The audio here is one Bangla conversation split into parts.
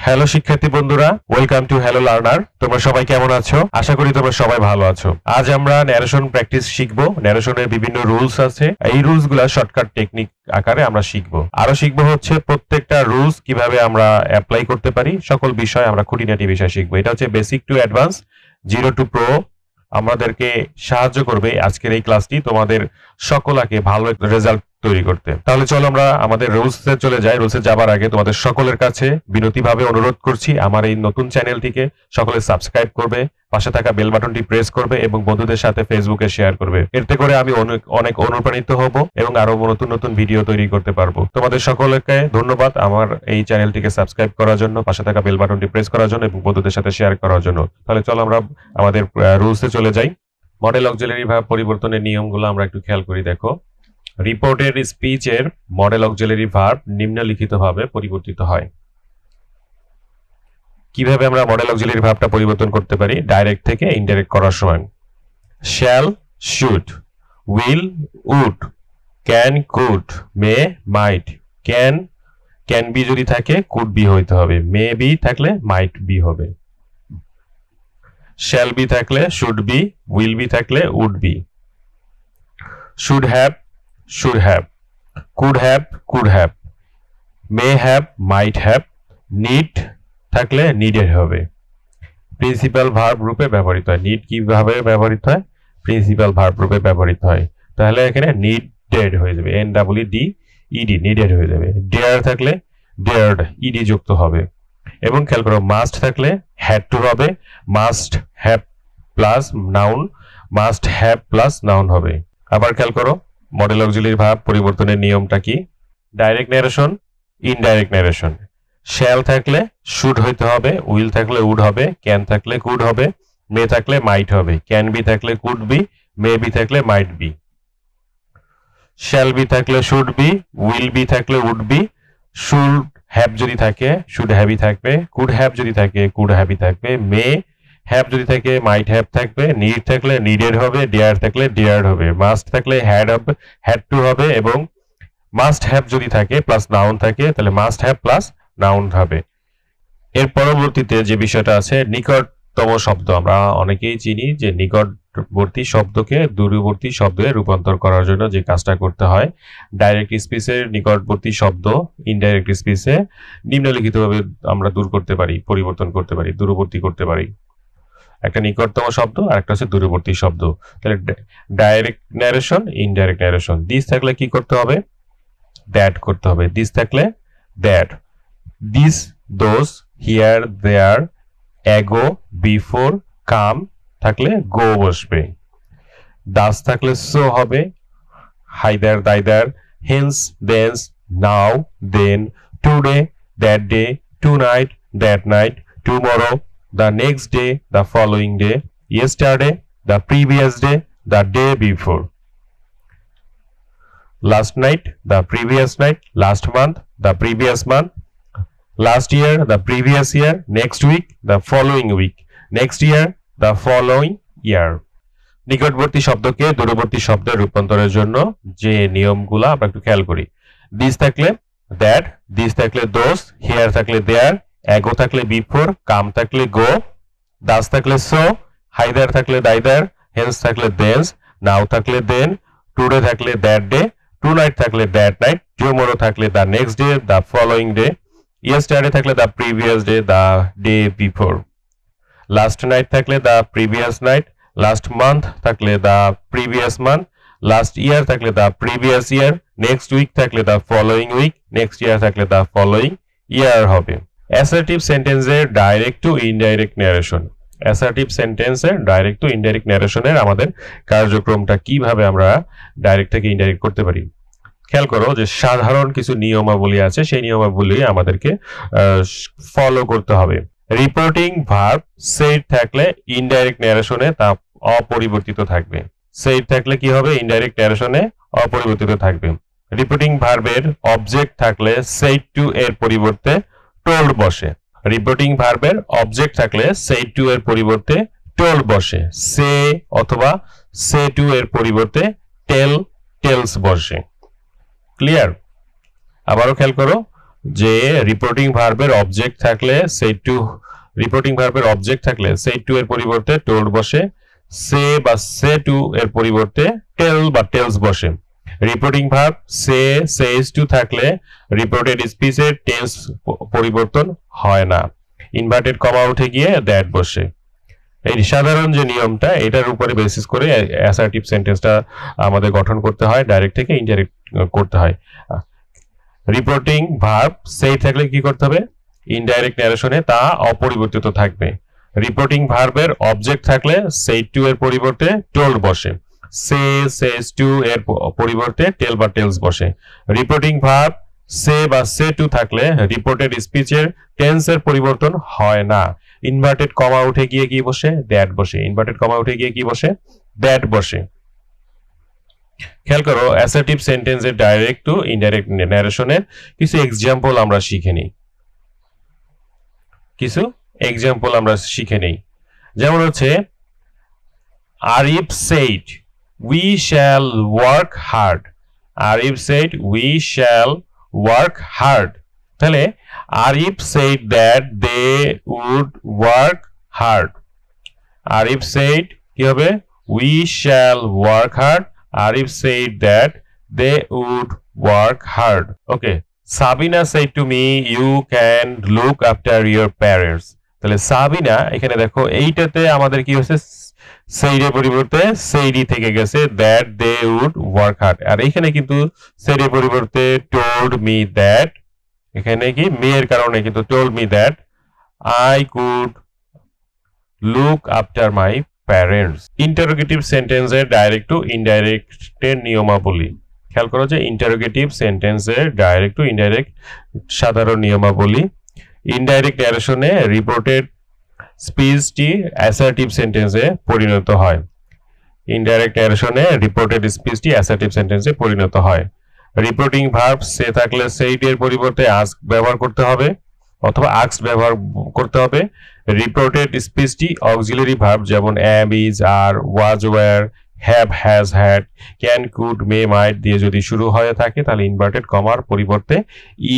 হ্যালো শিক্ষার্থী বন্ধুরা, ওয়েলকাম টু হ্যালো লার্নার। তোমরা সবাই কেমন আছো? আশা করি তোমরা সবাই ভালো আছো। আজ আমরা ন্যারেশন প্র্যাকটিস শিখবো। ন্যারেশনের বিভিন্ন রুলস আছে, এই রুলস গুলা শর্টকাট টেকনিক আকারে আমরা শিখবো। আরো শিখবো হচ্ছে প্রত্যেকটা রুলস কিভাবে আমরা অ্যাপ্লাই করতে পারি, সকল বিষয় আমরা খুঁটিনাটি বিষয় শিখবো। এটা হচ্ছে basic to advance, zero to pro. আমাদেরকে সাহায্য করবে আজকের এই ক্লাসটি তোমাদের সকলকে ভালো একটা রেজাল্ট তৈরি করতে। তাহলে চলো আমরা আমাদের রুলসে চলে যাই। রুলসে যাবার আগে তোমাদের সকলের কাছে বিনতিভাবে অনুরোধ করছি, আমার এই নতুন চ্যানেলটিকে সকলে সাবস্ক্রাইব করবে, পাশে থাকা বেল বাটনটি প্রেস করবে এবং বন্ধুদের সাথে ফেসবুকে শেয়ার করবে। এতে করে আমি অনেক অনুপ্রাণিত হব এবং আরো নতুন নতুন ভিডিও তৈরি করতে পারবো। তোমাদের সকলকে ধন্যবাদ আমার এই চ্যানেলটিকে সাবস্ক্রাইব করার জন্য, পাশে থাকা বেল বাটনটি প্রেস করার জন্য এবং বন্ধুদের সাথে শেয়ার করার জন্য। তাহলে চলো আমরা আমাদের রুলসে চলে যাই। মডেল অক্সিলারি ভার্ব পরিবর্তনের নিয়মগুলো আমরা একটু খেয়াল করি। দেখো, রিপোর্টেড স্পিচের মডেল অক্সিলারি ভার্ব নিম্নলিখিতভাবে পরিবর্তিত হয়। কিভাবে আমরা মডেল অক্সিলারি ভার্বটা পরিবর্তন করতে পারি? ডাইরেক্ট থেকে ইনডাইরেক্ট করার সময় shall, should, will, would, can, could, may, might. Can be যদি থাকে কুড বি হইতে হবে, মে বি থাকলে মাইট বি হবে, শ্যাল বি থাকলে শুড বি, উইল বি থাকলে would be, should have, should have, could have, may have, might have, need থাকলে needed হবে। প্রিন্সিপাল ভার্ব রূপে ব্যবহৃত হয়। need কিভাবে ব্যবহৃত হয়? প্রিন্সিপাল ভার্ব রূপে ব্যবহৃত হয়। তাহলে এখানে needed হয়ে যাবে, NEED, needed হয়ে যাবে। dare থাকলে dared, ed যুক্ত হবে। এবং খেয়াল করো, must থাকলে had to হবে, must have plus noun, must have plus noun হবে। আবার খেয়াল করো, মডেল অক্সিলারি ভার্ব পরিবর্তনের নিয়মটা কি? Direct narration, indirect narration. Shall থাকলে শুড হইতে হবে, উইল থাকলে উড হবে, ক্যান থাকলে কুড হবে, মে থাকলে মাইট হবে, ক্যান বি থাকলে কুড বি, মে বি থাকলে মাইট বি। শ্যাল বি থাকলে শুড বি, উইল বি থাকলে উড বি, শুড হ্যাভ যদি থাকে শুড হ্যাভি থাকবে, কুড হ্যাভ যদি থাকে কুড হ্যাভি থাকবে, মে হ্যাভ যদি থাকে মাইট হ্যাভ থাকবে, নিড থাকলে নিডেড হবে, ডেয়ার থাকলে ডেয়ার্ড হবে, মাস্ট থাকলে হ্যাড টু হবে এবং মাস্ট হ্যাভ যদি থাকে প্লাস নাউন থাকে তাহলে মাস্ট হ্যাভ প্লাস নাউন হবে। এর পরবর্তীতে যে বিষয়টা আছে, নিকটতম শব্দ। আমরা অনেকেই চিনি যে নিকটবর্তী শব্দকে দূরবর্তী শব্দে রূপান্তর করার জন্য যে কাজটা করতে হয়, ডাইরেক্ট স্পিচের নিকটবর্তী শব্দ ইনডাইরেক্ট স্পিচে নিম্নলিখিতভাবে আমরা দূর করতে পারি, পরিবর্তন করতে পারি, দূরবর্তী করতে পারি। একটা নিকটতম শব্দ আর একটা হচ্ছে দূরবর্তী শব্দ। তাহলে direct narration, indirect narration. This থাকলে কি করতে হবে? দ্যাট করতে হবে। দিস থাকলে that, this, those, here, there, ago, before, come থাকলে গো বসবে। ডাস থাকলে সো হবে, hither, thither, hence, thence, now, then, today, that day, tonight, that night, tomorrow, the next day, the following day, yesterday, the previous day, the day before, last night, the previous night, last month, the previous month, last year, the previous year, next week, the following week, next year, the following year। নিকটবর্তী শব্দকে দূরবর্তী শব্দে রূপান্তরের জন্য যে নিয়মগুলো আমরা একটু খেয়াল করি। দিস থাকলে দ্যাট, দিস থাকলে দোজ, হিয়ার থাকলে দেয়ার, অ্যাগো থাকলে বিফোর, কাম থাকলে গো, দাস থাকলে সো, হাইদার থাকলে দাইদার, হেন্স থাকলে দেন্স, নাও থাকলে দেন, টুডে থাকলে দ্যাট ডে, টুনাইট থাকলে দ্যাট নাইট, টুমরো থাকলে the next day, the following day, yesterday থাকলে the previous day, the day before, last night থাকলে the previous night, last month থাকলে the previous month, last year থাকলে the previous year, next week থাকলে the following week, next year থাকলে দ্য ফলোইং ইয়ার হবে। অ্যাসার্টিভ সেন্টেন্সের direct to indirect narration. Assertive সেন্টেন্সের ডাইরেক্ট টু ইনডাইরেক্ট ন্যারেশনের আমাদের কার্যক্রমটা কিভাবে আমরা ডাইরেক্ট থেকে ইনডাইরেক্ট করতে পারি? খেয়াল করো যে সাধারণ কিছু নিয়মাবলী আছে, সেই নিয়মাবলী আমাদেরকে ফলো করতে হবে। রিপোর্টিং ভার্ব সেড থাকলে ইনডাইরেক্ট ন্যারেশনে তা অপরিবর্তিত থাকবে। সেড থাকলে কি হবে? ইনডাইরেক্ট ন্যারেশনে অপরিবর্তিত থাকবে। রিপোর্টিং ভার্বের অবজেক্ট থাকলে সেড টু এর পরিবর্তে টোল্ড বসে। রিপোর্টিং ভার্বের অবজেক্ট থাকলে সেড টু এর পরিবর্তে টোল্ড বসে। সে অথবা সে টু এর পরিবর্তে টেলস বসে। ক্লিয়ার? আবারও খেয়াল করো, যে রিপোর্টিং ভার্বের অবজেক্ট থাকলে সেই টু রিপোর্টিং ভার্বের অবজেক্ট থাকলে সেই টু এর পরিবর্তে টোল্ড বসে, সে বা সে টু এর পরিবর্তে টেল বা টেলস বসে। Reporting verb say says to থাকলে রিপোর্টেড স্পিচের টেন্স পরিবর্তন হয় না, ইনভার্টেড কমা উঠে গিয়ে দ্যাট বসে। এই সাধারণ যে নিয়মটা, এটার উপরে বেসিস করে অ্যাসার্টিভ সেন্টেন্সটা আমাদের গঠন করতে হয়, ডাইরেক্ট থেকে ইনডাইরেক্ট করতে হয়। রিপোর্টিং ভার্ব সেই থাকলে কি করতে হবে, ইনডাইরেক্ট ন্যারেশনে তা অপরিবর্তিত থাকবে। রিপোর্টিং ভার্বের অবজেক্ট থাকলে সেই টু এর পরিবর্তে টোল্ড বসে, সে সেজ টু এর পরিবর্তে টেল বা টেলস বসে। রিপোর্টিং ভার্ব সে বা সে টু থাকলে রিপোর্টেড স্পিচের টেন্সের পরিবর্তন হয় না, ইনভার্টেড কমা উঠে গিয়ে কি বসে, দ্যাট বসে। ইনভার্টেড কমা উঠে গিয়ে কি বসে, দ্যাট বসে। খেয়াল করো, অ্যাসার্টিভ সেন্টেন্সের ডাইরেক্ট টু ইনডাইরেক্ট ন্যারেশনের কিছু এক্সাম্পল আমরা শিখে নিই। যেমন হচ্ছে, Arif said we shall work hard. Arif said we shall work hard. তাহলে Arif said that they would work hard. Arif said কি হবে, we shall work hard. Arif said that they would work hard. Okay. Sabina said to me, you can look after your parents. তাহলে সাবিনা, এখানে দেখো এইটাতে আমাদের কি হচ্ছে, সেইডের পরিবর্তে সেইডি থেকে গেছে that they would work hard। আর এখানে কিন্তু সেইডের পরিবর্তে told me that, এখানে কি মেয়ের কারণে কিন্তু told me that I could look after my parents. Interrogative সেন্টেন্সের ডাইরেক্ট টু ইনডাইরেক্টের নিয়মাবলী। খেয়াল করো যে ইন্টারোগেটিভ সেন্টেন্সের ডাইরেক্ট টু ইনডাইরেক্ট সাধারণ নিয়মাবলী। ইনডাইরেক্ট ন্যারেশনে রিপোর্টেড স্পিচটি অ্যাসার্টিভ সেন্টেন্সে পরিণত হয়। ইনডাইরেক্ট ন্যারেশনে রিপোর্টেড স্পিচটি অ্যাসার্টিভ সেন্টেন্সে পরিণত হয়। রিপোর্টিং ভার্ব সে থাকলে সেইড এর পরিবর্তে আস্ক ব্যবহার করতে হবে অথবা আস্ক ব্যবহার করতে হবে। রিপোর্টেড স্পিচটি অক্সিলারি ভার্ব যেমন am, is, are, was, were, have, has, had, can, could, may, might দিয়ে যদি শুরু হয়ে থাকে তাহলে ইনভার্টেড কমার পরিবর্তে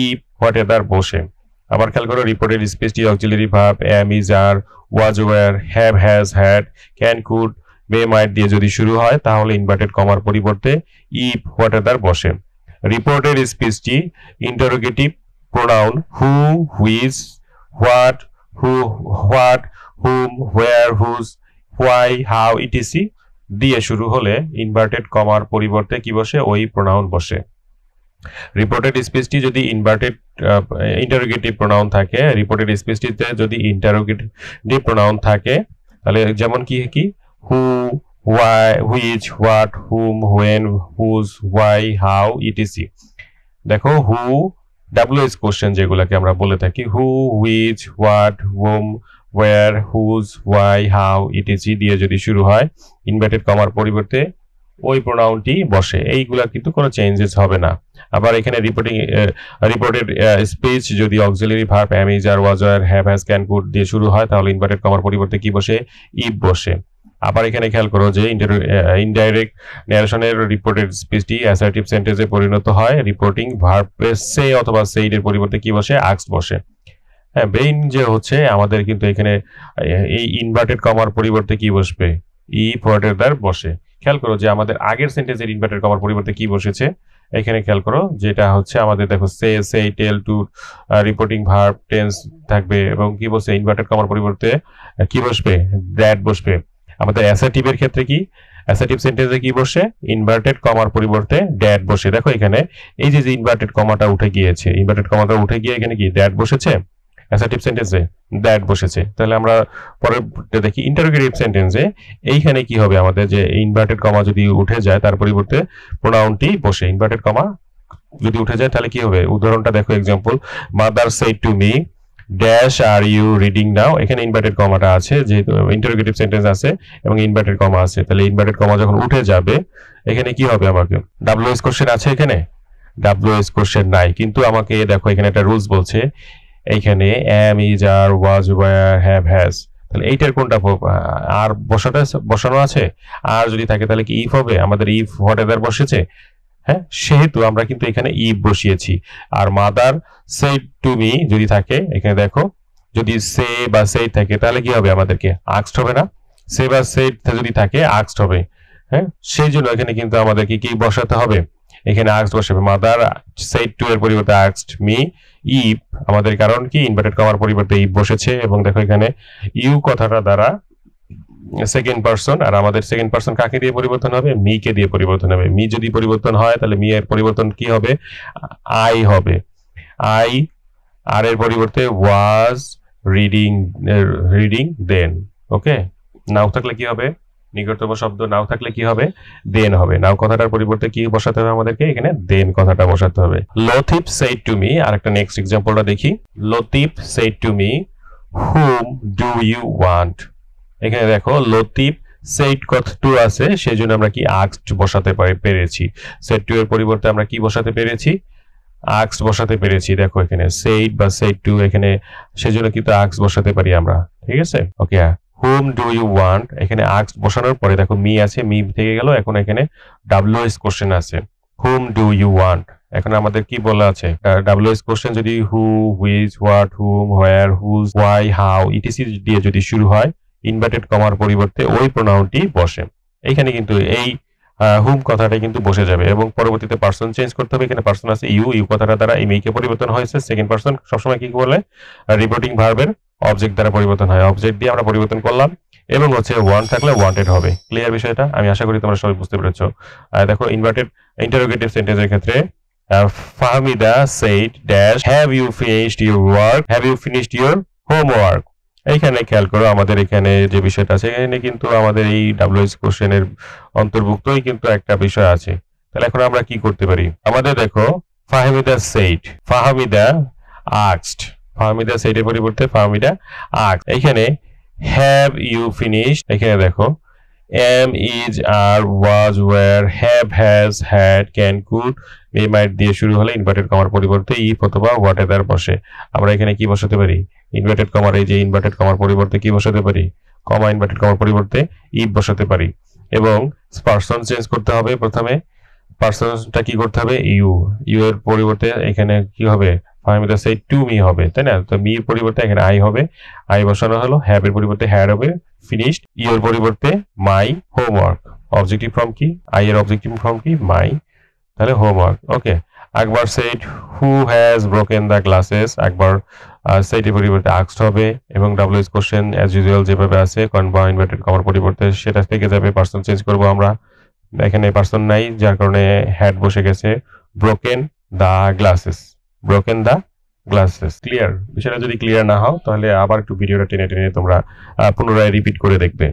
ইফ, হোয়াটএভার বসে। আবার খেয়াল করো, রিপোর্টেড স্পিচটি auxiliary verb am, is, are, was, were, have, has, had, can, could, may, might দিয়ে যদি শুরু হয় তাহলে ইনভার্টেড কমার পরিবর্তে ইফ, হোয়াটএভার বসে। রিপোর্টেড স্পিচটি interrogative pronoun who, which, what, who, what, whom, where, whose, why, how, etc দিয়ে শুরু হলে ইনভার্টেড কমার পরিবর্তে কি বসে, ওই প্রোনাউন বসে। রিপোর্টেড স্পিচটি যদি ইন্টারোগেটিভ প্রোনাউন থাকে, রিপোর্টেড স্পিচটিতে যদি ইন্টারোগেটিভ প্রোনাউন থাকে তাহলে যেমন কি হু, why, which, what, whom, when, whose, why, how, etc। দেখো হু WH কোশ্চেন যেগুলোকে আমরা বলে থাকি, who, which, what, whom, where, whose, why, how, ETC দিয়ে যদি শুরু হয় ইনভার্টেড কমার পরিবর্তে ওই প্রোনাউনটি বসে। এইগুলা কিন্তু কোনো চেঞ্জেস হবে না। আবার এখানে রিপোর্টেড স্পিচ যদি auxiliary verb am, is, are, was, were, have, has, can, could দিয়ে শুরু হয় তাহলে ইনভার্টেড কমার পরিবর্তে কি বসে, ইফ বসে। আবার এখানে খেয়াল করো যে ইনডাইরেক্ট ন্যারেশনের রিপোর্টেড স্পিচটি অ্যাসার্টিভ সেন্টেন্সে পরিণত হয়। রিপোর্টিং ভার্বের সে অথবা সেইডের পরিবর্তে কি বসে, আস্ক বসে। হ্যাঁ, মেইন যে হচ্ছে আমাদের কিন্তু এখানে এই ইনভার্টেড কমার পরিবর্তে কি বসবে, ইফ, হোয়াটএভার বসে। খেয়াল করো যে আমাদের আগের সেন্টেন্সের ইনভার্টেড কমার পরিবর্তে কি বসেছে, এখানে খেয়াল করো যেটা হচ্ছে আমাদের দেখো সে, সেই, টেল, টু রিপোর্টিং ভার্ব টেন্স থাকবে এবং কি বসে, ইনভার্টেড কমার পরিবর্তে কি বসবে, দ্যাট বসবে। আমাদের অ্যাসার্টিভের ক্ষেত্রে কি, অ্যাসার্টিভ সেন্টেন্সে কি বসে, ইনভার্টেড কমার পরিবর্তে দ্যাট বসে। দেখো এখানে এই যে ইনভার্টেড কমাটা উঠে গিয়েছে, ইনভার্টেড কমাটা উঠে গিয়ে এখানে কি দ্যাট বসেছে, অ্যাসার্টিভ সেন্টেন্সে দ্যাট বসেছে। তাহলে আমরা পরে দেখি ইন্টারোগেটিভ সেন্টেন্সে এইখানে কি হবে, আমাদের যে ইনভার্টেড কমা যদি উঠে যায় তার পরিবর্তে প্রোনাউনটি বসে। ইনভার্টেড কমা যদি উঠে যায় তাহলে কি হবে, উদাহরণটা দেখো, example, mother said to me dash are you reading now. এখানে ইনভার্টেড কমাটা আছে, যেহেতু ইন্টারোগেটিভ সেন্টেন্স আছে এবং ইনভার্টেড কমা আছে, তাহলে ইনভার্টেড কমা যখন উঠে যাবে এখানে কি হবে, আমাকে WH কোশ্চেন আছে, এখানে WH কোশ্চেন নাই, কিন্তু আমাকে দেখো এখানে একটা রুলস বলছে, এইখানে am, is, are, was, were, have, has, তাহলে এইটার কোনটা আর বসানো আছে, আর যদি থাকে তাহলে কি ইফ হবে, আমাদের ইফ, হোয়াটএভার বসেছে, হ্যাঁ, সেহেতু আমরা কিন্তু এখানে ইফ বসিয়েছি। আর মাদার সেড টু মি যদি থাকে, এখানে দেখো যদি সে বা সেড থাকে তাহলে কি হবে, আমাদেরকে আস্কড হবে না? সে বা সেড যদি থাকে আস্কড হবে। হ্যাঁ, সেই জন্য এখানে কিন্তু আমাদেরকে কি বসাতে হবে, এখানে আস্কড বসাবে। মাদার সেড টু এর পরিবর্তে আস্কড মি ইফ, আমাদের কারণ কি ইনভার্টেড কমার পরিবর্তে ইফ বসেছে। এবং দেখো এখানে ইউ কথাটা দ্বারা সেকেন্ড পারসন, আর আমাদের সেকেন্ড পারসন কাকে দিয়ে পরিবর্তন হবে, মি কে দিয়ে পরিবর্তন হবে। মি যদি পরিবর্তন হয় তাহলে মি এর পরিবর্তন কি হবে, আই হবে। আই আর এর পরিবর্তে ওয়াজ রিডিং দেন। ওকে, নাও থাকলে কি হবে, নিকটতম শব্দ নাও থাকলে কি হবে, দেন হবে। নাও কথাটার পরিবর্তে কি বসাতে হবে আমাদেরকে, এখানে দেন কথাটা বসাতে হবে। লতিফ সেড টু মি, আর একটা নেক্সট এক্সাম্পলটা দেখি। Latif said to me whom do you want. এখানে দেখো লতিফ সেড কত টু আছে, সেই জন্য আমরা কি আস্কড বসাতে পেরেছি। সেড টু এর পরিবর্তে আমরা কি বসাতে পেরেছি, আস্কড বসাতে পেরেছি। দেখো এখানে সেড বা সেড টু, এখানে সেজন্য কিন্তু আস্কড বসাতে পারি আমরা। ঠিক আছে, ওকে। হুম ডু ইউ ওয়ান্ট, এখানে আস্কড বসানোর পরে দেখো মি আছে, মি থেকে গেল। এখন এখানে ডাব্লিউএস কোশ্চেন আছে, হুম ডু ইউ ওয়ান্ট। এখন আমাদের কি বলা আছে, ডাব্লিউএস কোশ্চেন যদি who, which, what, whom, where, whose, why, how ETC দিয়ে যদি শুরু হয়, ইনভার্টেড কমার পরিবর্তে ওই প্রোনাউনটি বসে। এইখানে কিন্তু এই হুম কথাটা কিন্তু বসে যাবে এবং পরবর্তীতে পার্সন চেঞ্জ করতে হবে। এখানে পার্সন আছে ইউ, ইউ কথাটা দ্বারা এই মেইকে পরিবর্তন হয়েছে। সেকেন্ড পার্সন সবসময় কি বলে, রিপোর্টিং ভার্বের অবজেক্ট দ্বারা পরিবর্তন হয়। অবজেক্ট দিয়ে আমরা পরিবর্তন করলাম এবং হচ্ছে ওয়ান্ট থাকলে ওয়ান্টেড হবে। ক্লিয়ার বিষয়টা? আমি আশা করি তোমরা সবাই বুঝতে পেরেছো। দেখো ইনভার্টেড ইন্টারোগেটিভ সেন্টেন্সের ক্ষেত্রে Fahmida said dash have you finished your work, have you finished your homework. এইখানে খেয়াল করো, আমাদের এখানে যে বিষয়টা আছে, এখানে কিন্তু আমাদের এই ডাব্লিউএস কোশ্চেনের অন্তর্ভুক্তই কিন্তু একটা বিষয় আছে। তাহলে এখন আমরা কি করতে পারি, আমাদের দেখো Fahmida said, Fahmida asked, Fahmida said এর পরিবর্তে ফাহমিদা আস্কড। এখানে হ্যাভ ইউ ফিনিশড, এখানে দেখো am, is, are, was, were, have, has, had, can, could, may, might দিয়ে শুরু হলে ইনভার্টেড কমার পরিবর্তে ইফ অথবা হোয়াট এভার বসে। আমরা এখানে কি বসাতে পারি, ইনভার্টেড কমার, এই যে ইনভার্টেড কমার পরিবর্তে কি বসাতে পারি, কমা ইনভার্টেড কমার পরিবর্তে ইফ বসাতে পারি। এবং পার্সন চেঞ্জ করতে হবে। প্রথমে পার্সনটা কি করতে হবে, ইউ, ইউ এর পরিবর্তে এখানে কি হবে, ফাহমিদা সেড টু মি হবে, তাই না? তো মি এর পরিবর্তে এখানে আই হবে, আই বসানো হলো। হ্যাভ এর পরিবর্তে হ্যাড হবে, ফিনিশড। ইউ এর পরিবর্তে মাই হোমওয়ার্ক। অবজেক্টিভ ফর্ম কি, আই এর অবজেক্টিভ ফর্ম কি, মাই, তাহলে homework. Okay, Akbar said who has broken the glasses. Akbar said এর পরিবর্তে আস্কড হবে এবং ডাব্লিউএস কোশ্চেন অ্যাজ ইউজুয়াল যেভাবে আছে কনভা ইনভার্টেড কমার পরিবর্তে সেটা থেকে যাবে। পার্সন চেঞ্জ করব আমরা, এখানে পার্সন নাই যার কারণে হ্যাড বসে গেছে। Broken the glasses, broken the glasses. Clear? বিষয়টা যদি ক্লিয়ার না হও তাহলে আবার একটু ভিডিওটা টেনে টেনে তোমরা পুনরায় রিপিট করে দেখবে।